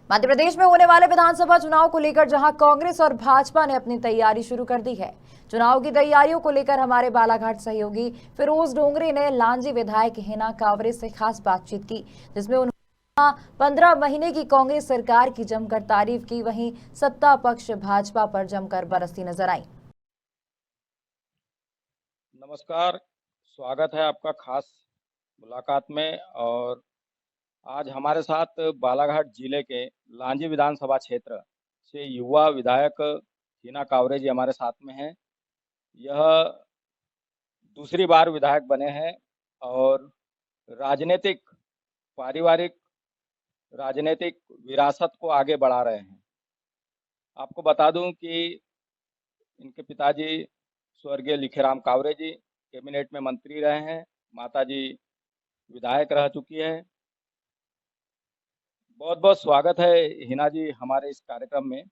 मध्य प्रदेश में होने वाले विधानसभा चुनाव को लेकर जहां कांग्रेस और भाजपा ने अपनी तैयारी शुरू कर दी है। चुनाव की तैयारियों को लेकर हमारे बालाघाट सहयोगी फिरोज डोंगरे ने लांजी विधायक हिना कांवरे से खास बातचीत की, जिसमें उन्होंने 15 महीने की कांग्रेस सरकार की जमकर तारीफ की। वहीं सत्ता पक्ष भाजपा पर जमकर बरसती नजर आई। नमस्कार, स्वागत है आपका खास मुलाकात में। और आज हमारे साथ बालाघाट जिले के लांजी विधानसभा क्षेत्र से युवा विधायक हिना कांवरे जी हमारे साथ में हैं। यह दूसरी बार विधायक बने हैं और राजनीतिक पारिवारिक राजनीतिक विरासत को आगे बढ़ा रहे हैं। आपको बता दूं कि इनके पिताजी स्वर्गीय लिखेराम कांवरे जी कैबिनेट में मंत्री रहे हैं, माताजी विधायक रह चुकी है। बहुत बहुत स्वागत है हिना जी हमारे इस कार्यक्रम में।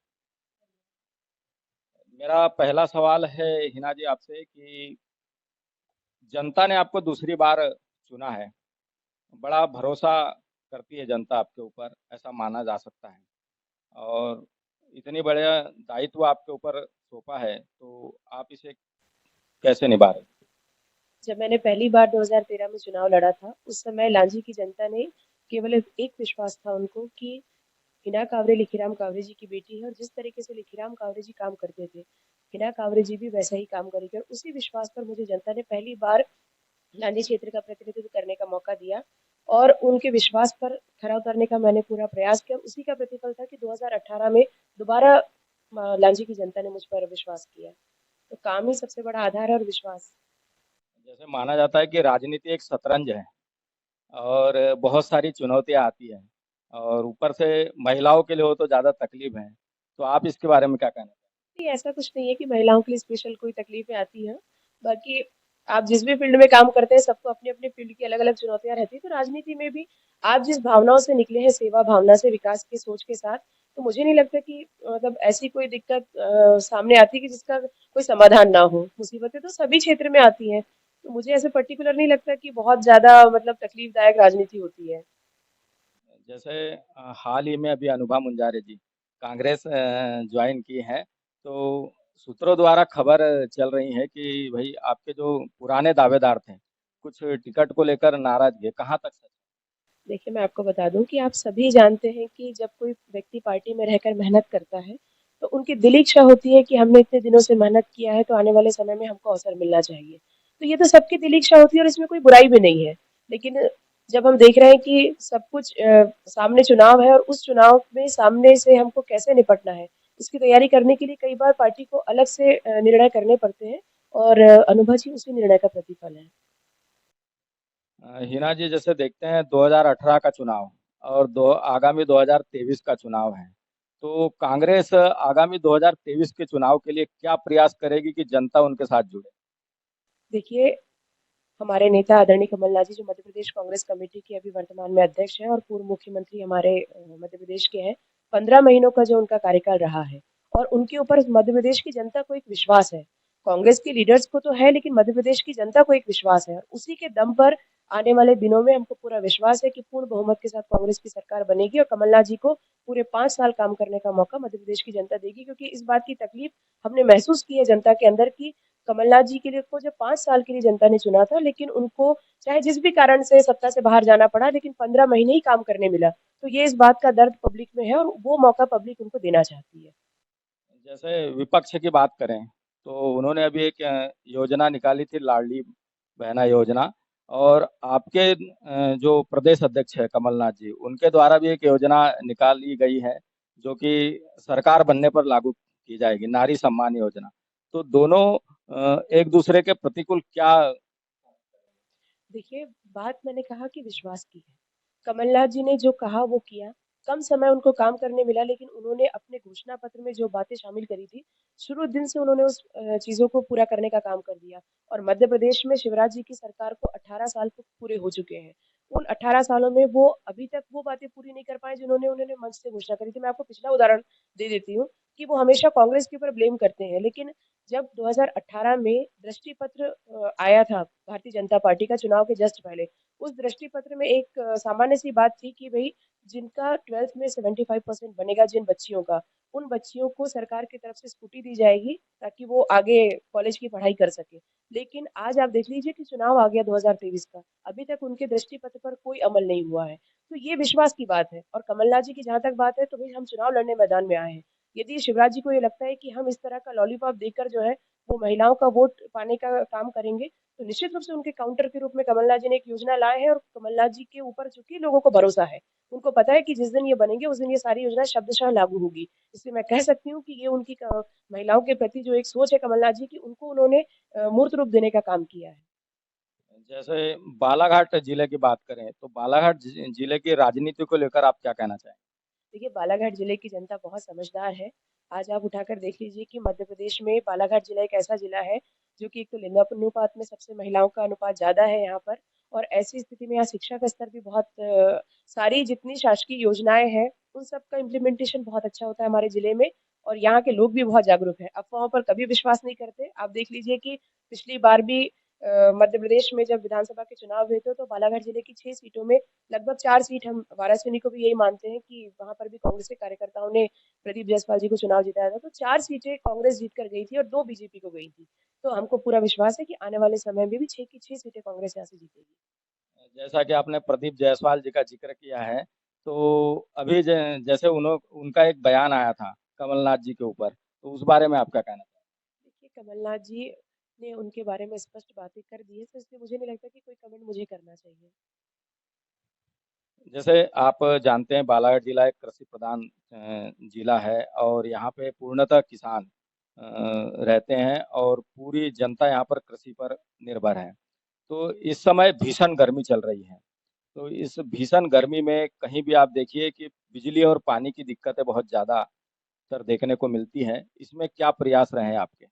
मेरा पहला सवाल है हिना जी आपसे कि जनता ने आपको दूसरी बार चुना है, बड़ा भरोसा करती है जनता आपके ऊपर, ऐसा माना जा सकता है। और इतनी बड़े दायित्व आपके ऊपर सौंपा है, तो आप इसे कैसे निभा रहे हैं? जब मैंने पहली बार 2013 में चुनाव लड़ा था, उस समय लांजी की जनता ने केवल एक विश्वास था उनको कि हिना कांवरे लिखीराम कांवरे जी की बेटी है और जिस तरीके से लिखीराम कांवरे जी काम करते थे, हिना कांवरे जी भी वैसा ही काम करेगी। और उसी विश्वास पर मुझे जनता ने पहली बार लांजी क्षेत्र का प्रतिनिधित्व करने का मौका दिया और उनके विश्वास पर खरा उतरने का मैंने पूरा प्रयास किया। उसी का प्रतिफल था कि 2018 में दोबारा लांजी की जनता ने मुझ पर विश्वास किया। तो काम ही सबसे बड़ा आधार है और विश्वास। जैसे माना जाता है कि राजनीति एक शतरंज है और बहुत सारी चुनौतियां आती हैं, और ऊपर से महिलाओं के लिए हो तो ज़्यादा तकलीफ है। तो आप इसके बारे में क्या कहना चाहेंगे? नहीं, ऐसा कुछ नहीं है कि महिलाओं के लिए स्पेशल कोई तकलीफें आती हैं। बाकी आप जिस भी फील्ड में काम करते हैं, सबको अपनी-अपनी फील्ड की अलग-अलग चुनौतियाँ रहती हैं। तो राजनीति में भी आप जिस भावनाओं से निकले हैं, सेवा भावना से, विकास की सोच के साथ, तो मुझे नहीं लगता कि मतलब ऐसी कोई दिक्कत सामने आती है कि जिसका कोई समाधान ना हो। मुसीबतें तो सभी क्षेत्र में आती हैं। तो मुझे ऐसे पर्टिकुलर नहीं लगता कि बहुत ज़्यादा मतलब तकलीफदायक राजनीति होती है। जैसे हाल ही में अभी अनुभा मुंजारे जी कांग्रेस ज्वाइन की है, तो सूत्रों द्वारा खबर चल रही है कि भाई आपके जो पुराने दावेदार थे कुछ टिकट को लेकर नाराज है, कहाँ तक सच है? देखिए, मैं आपको बता दूँ कि आप सभी जानते हैं कि जब कोई व्यक्ति पार्टी में रहकर मेहनत करता है, तो उनकी दिली इच्छा होती है कि हमने इतने दिनों से मेहनत किया है, तो आने वाले समय में हमको अवसर मिलना चाहिए। तो ये तो सबकी दिली इच्छा होती है और इसमें कोई बुराई भी नहीं है। लेकिन जब हम देख रहे हैं कि सब कुछ सामने चुनाव है और उस चुनाव में सामने से हमको कैसे निपटना है, इसकी तैयारी करने के लिए कई बार पार्टी को अलग से निर्णय करने पड़ते हैं और अनुभा जी उसी निर्णय का प्रतिफल है। हिना जी, जैसे देखते हैं 2018 का चुनाव और दो आगामी 2023 का चुनाव है, तो कांग्रेस आगामी 2023 के चुनाव के लिए क्या प्रयास करेगी कि जनता उनके साथ जुड़े? देखिए, हमारे नेता आदरणीय कमलनाथ जी जो मध्य प्रदेश कांग्रेस कमेटी के अभी वर्तमान में अध्यक्ष हैं और पूर्व मुख्यमंत्री हमारे मध्य प्रदेश के हैं। 15 महीनों का जो उनका कार्यकाल रहा है और उनके ऊपर मध्य प्रदेश की जनता को एक विश्वास है। कांग्रेस के लीडर्स को तो है लेकिन मध्य प्रदेश की जनता को एक विश्वास है और उसी के दम पर आने वाले दिनों में हमको पूरा विश्वास है कि पूर्ण बहुमत के साथ कांग्रेस की सरकार बनेगी और कमलनाथ जी को पूरे 5 साल काम करने का मौका मध्य प्रदेश की जनता देगी। क्योंकि इस बात की तकलीफ हमने महसूस की है जनता के अंदर की कमलनाथ जी के लिए को जब 5 साल के लिए जनता ने चुना था, लेकिन उनको चाहे जिस भी कारण से सत्ता से बाहर जाना पड़ा, लेकिन 15 महीने ही काम करने मिला। तो ये इस बात का दर्द पब्लिक में है और वो मौका पब्लिक उनको देना चाहती है। जैसे विपक्ष की बात करें, तो उन्होंने अभी एक योजना निकाली थी, लाडली बहना योजना। और आपके जो प्रदेश अध्यक्ष है कमलनाथ जी, उनके द्वारा भी एक योजना निकाली गई है जो कि सरकार बनने पर लागू की जाएगी, नारी सम्मान योजना। तो दोनों एक दूसरे के प्रतिकूल क्या? देखिए, बात मैंने कहा कि विश्वास की है। कमलनाथ जी ने जो कहा वो किया। कम समय उनको काम करने मिला लेकिन उन्होंने अपने घोषणा पत्र में जो बातें शामिल करी थी, शुरू दिन से उन्होंने उस चीज़ों को पूरा करने का काम कर दिया। और मध्य प्रदेश में शिवराज जी की सरकार को 18 साल को पूरे हो चुके हैं। उन 18 सालों में वो अभी तक वो बातें पूरी नहीं कर पाए जिन्होंने उन्होंने मंच से घोषणा करी थी। मैं आपको पिछला उदाहरण दे देती हूँ कि वो हमेशा कांग्रेस के ऊपर ब्लेम करते हैं। लेकिन जब 2018 में दृष्टि पत्र आया था भारतीय जनता पार्टी का चुनाव के जस्ट पहले, उस दृष्टि पत्र में एक सामान्य सी बात थी कि भई जिनका 12th में 75% बनेगा जिन बच्चियों का, उन बच्चियों को सरकार की तरफ से स्कूटी दी जाएगी ताकि वो आगे कॉलेज की पढ़ाई कर सकें। लेकिन आज आप देख लीजिए कि चुनाव आ गया 2023 का, अभी तक उनके दृष्टि पत्र पर कोई अमल नहीं हुआ है। तो ये विश्वास की बात है। और कमलनाथ जी की जहाँ तक बात है तो भई हम चुनाव लड़ने मैदान में आए हैं। यदि शिवराज जी को ये लगता है कि हम इस तरह का लॉलीपॉप देकर जो है वो महिलाओं का वोट पाने का काम करेंगे, तो निश्चित रूप से उनके काउंटर के रूप में कमलनाथ जी ने एक योजना लाए हैं। और कमलनाथ जी के ऊपर चूँकि लोगों को भरोसा है, उनको पता है कि जिस दिन ये बनेंगे उस दिन ये सारी योजना शब्दशः लागू होगी। इसलिए मैं कह सकती हूँ कि ये उनकी महिलाओं के प्रति जो एक सोच है कमलनाथ जी की, उनको उन्होंने मूर्त रूप देने का काम किया है। जैसे बालाघाट जिले की बात करें तो बालाघाट जिले की राजनीति को लेकर आप क्या कहना चाहेंगे? देखिए, बालाघाट जिले की जनता बहुत समझदार है। आज आप उठाकर देख लीजिए कि मध्य प्रदेश में बालाघाट जिला एक ऐसा जिला है, जो कि एक तो लिंगानुपात में सबसे महिलाओं का अनुपात ज़्यादा है यहाँ पर। और ऐसी स्थिति में यहाँ शिक्षा का स्तर भी बहुत सारी जितनी शासकीय योजनाएँ हैं, उन सब का इम्प्लीमेंटेशन बहुत अच्छा होता है हमारे जिले में। और यहाँ के लोग भी बहुत जागरूक हैं, अफ़वाहों पर कभी विश्वास नहीं करते। आप देख लीजिए कि पिछली बार भी मध्य प्रदेश में जब विधानसभा के चुनाव हुए थे, तो बालाघाट जिले की 6 सीटों में लगभग 4 सीट हम वारासिनी को भी यही मानते हैं कि वहाँ पर भी कांग्रेस के कार्यकर्ताओं ने प्रदीप जायसवाल जी को चुनाव जिताया था। तो 4 सीटें कांग्रेस जीत कर गई थी और 2 बीजेपी को गई थी। तो हमको पूरा विश्वास है कि आने वाले समय में भी 6 की 6 सीटें कांग्रेस यहाँ से जीतेगी। जैसा कि आपने प्रदीप जायसवाल जी का जिक्र किया है, तो अभी जैसे उनका एक बयान आया था कमलनाथ जी के ऊपर, तो उस बारे में आप क्या कहना चाहेंगे? देखिए, कमलनाथ जी ने उनके बारे में स्पष्ट बातें कर दी है, तो इसलिए मुझे नहीं लगता कि कोई कमेंट मुझे करना चाहिए। जैसे आप जानते हैं बालाघाट जिला एक कृषि प्रधान जिला है और यहाँ पे पूर्णतः किसान रहते हैं और पूरी जनता यहाँ पर कृषि पर निर्भर है। तो इस समय भीषण गर्मी चल रही है। तो इस भीषण गर्मी में कहीं भी आप देखिए कि बिजली और पानी की दिक्कतें बहुत ज़्यादा तर देखने को मिलती हैं। इसमें क्या प्रयास रहे हैं आपके?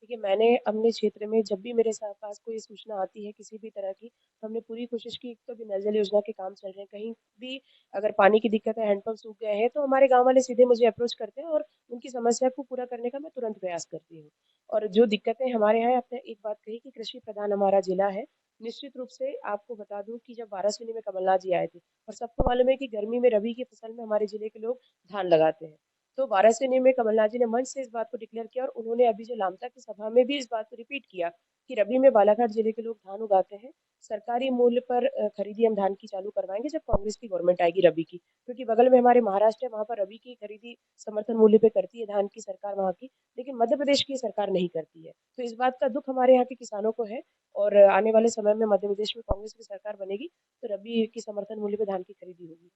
देखिए, मैंने अपने क्षेत्र में जब भी मेरे पास कोई सूचना आती है किसी भी तरह की, तो हमने पूरी कोशिश की। एक तो अभी नल जल योजना के काम चल रहे हैं, कहीं भी अगर पानी की दिक्कत है, हैंडपंप सूख गए हैं, तो हमारे गाँव वाले सीधे मुझे अप्रोच करते हैं और उनकी समस्या को पूरा करने का मैं तुरंत प्रयास करती हूँ। और जो दिक्कतें हमारे यहाँ, आपने एक बात कही कि कृषि प्रधान हमारा जिला है। निश्चित रूप से आपको बता दूँ कि जब वारासिनी में कमलनाथ जी आए थे, और सबको मालूम है कि गर्मी में रबी की फसल में हमारे जिले के लोग धान लगाते हैं। तो वारासिनी में कमलनाथ जी ने मंच से इस बात को डिक्लेयर किया और उन्होंने अभी जो लामटा की सभा में भी इस बात को रिपीट किया कि रबी में बालाघाट जिले के लोग धान उगाते हैं। सरकारी मूल्य पर खरीदी हम धान की चालू करवाएंगे जब कांग्रेस की गवर्नमेंट आएगी रबी की, क्योंकि बगल में हमारे महाराष्ट्र है, वहां पर रबी की खरीदी समर्थन मूल्य पे करती है धान की सरकार वहां की। लेकिन मध्य प्रदेश की सरकार नहीं करती है। तो इस बात का दुख हमारे यहाँ के किसानों को है। और आने वाले समय में मध्य प्रदेश में कांग्रेस की सरकार बनेगी तो रबी की समर्थन मूल्य पे धान की खरीदी होगी।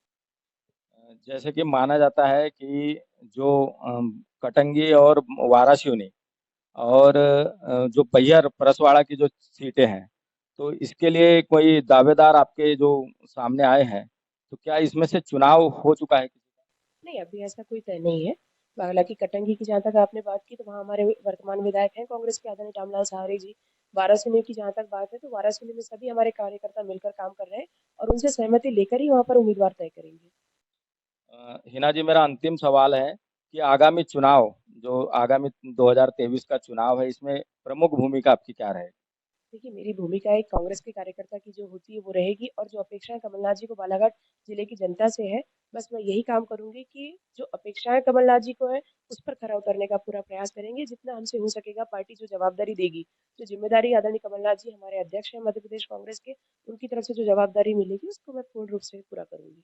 जैसे कि माना जाता है कि जो कटंगी और वारासिवनी और जो बैहर परसवाड़ा की जो सीटें हैं, तो इसके लिए कोई दावेदार आपके जो सामने आए हैं, तो क्या इसमें से चुनाव हो चुका है? नहीं, अभी ऐसा कोई तय नहीं है। हालाँकि कटंगी की जहाँ तक आपने बात की, तो वहाँ हमारे वर्तमान विधायक हैं कांग्रेस के आदरणीय रामलाल सहारे जी। वारासिनी की जहाँ तक बात है, तो वारासिनी में सभी हमारे कार्यकर्ता मिलकर काम कर रहे हैं और उनसे सहमति लेकर ही वहाँ पर उम्मीदवार तय करेंगे। हिना जी, मेरा अंतिम सवाल है कि आगामी चुनाव, जो आगामी 2023 का चुनाव है, इसमें प्रमुख भूमिका आपकी क्या रहेगी? देखिए, मेरी भूमिका एक कांग्रेस के कार्यकर्ता की जो होती है वो रहेगी, और जो अपेक्षाएँ कमलनाथ जी को बालाघाट जिले की जनता से है, बस मैं यही काम करूँगी कि जो अपेक्षाएँ कमलनाथ जी को है, उस पर खरा उतरने का पूरा प्रयास करेंगे। जितना हमसे हो सकेगा पार्टी जो जवाबदारी देगी, जो ज़िम्मेदारी आदरणीय कमलनाथ जी हमारे अध्यक्ष हैं मध्य प्रदेश कांग्रेस के, उनकी तरफ से जो जवाबदारी मिलेगी उसको मैं पूर्ण रूप से पूरा करूँगी।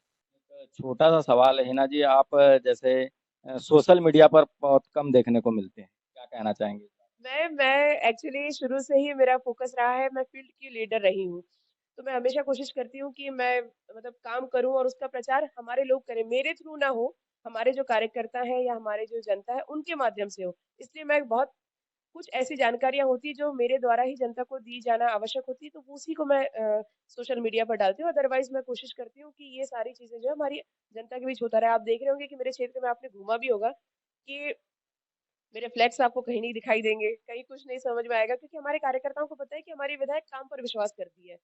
छोटा-सा सवाल है हिना जी, आप जैसे सोशल मीडिया पर बहुत कम देखने को मिलते हैं। क्या कहना चाहेंगे? मैं एक्चुअली शुरू से ही मेरा फ़ोकस रहा है, मैं फ़ील्ड की लीडर रही हूँ। तो मैं हमेशा कोशिश करती हूँ कि मैं मतलब काम करूँ और उसका प्रचार हमारे लोग करें, मेरे थ्रू ना हो, हमारे जो कार्यकर्ता हैं या हमारे जो जनता है, उनके माध्यम से हो। इसलिए मैं बहुत कुछ ऐसी जानकारियाँ होती हैं जो मेरे द्वारा ही जनता को दी जाना आवश्यक होती है, तो उसी को मैं सोशल मीडिया पर डालती हूँ। अदरवाइज़ मैं कोशिश करती हूँ कि ये सारी चीज़ें जो है हमारी जनता के बीच होता रहे। आप देख रहे होंगे कि मेरे क्षेत्र में आपने घूमा भी होगा कि मेरे फ्लैक्स आपको कहीं नहीं दिखाई देंगे, कहीं कुछ नहीं समझ में आएगा, क्योंकि हमारे कार्यकर्ताओं को पता है कि हमारी विधायक काम पर विश्वास करती है।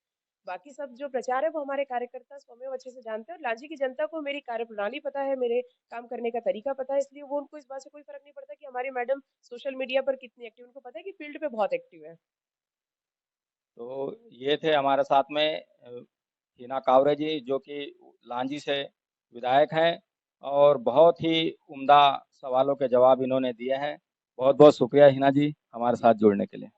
बाकी सब जो प्रचार है वो हमारे कार्यकर्ता स्वयं अच्छे से जानते हैं, और लांजी की जनता को मेरी कार्यप्रणाली पता है, मेरे काम करने का तरीका पता है, इसलिए वो उनको इस बात से कोई फर्क नहीं पड़ता कि हमारी मैडम सोशल मीडिया पर कितनी एक्टिव, उनको पता है कि फील्ड पे बहुत एक्टिव है। तो ये थे हमारे साथ में हिना कावरे जी, जो कि लांजी से विधायक हैं और बहुत ही उम्दा सवालों के जवाब इन्होंने दिए हैं। बहुत बहुत शुक्रिया हिना जी हमारे साथ जुड़ने के लिए।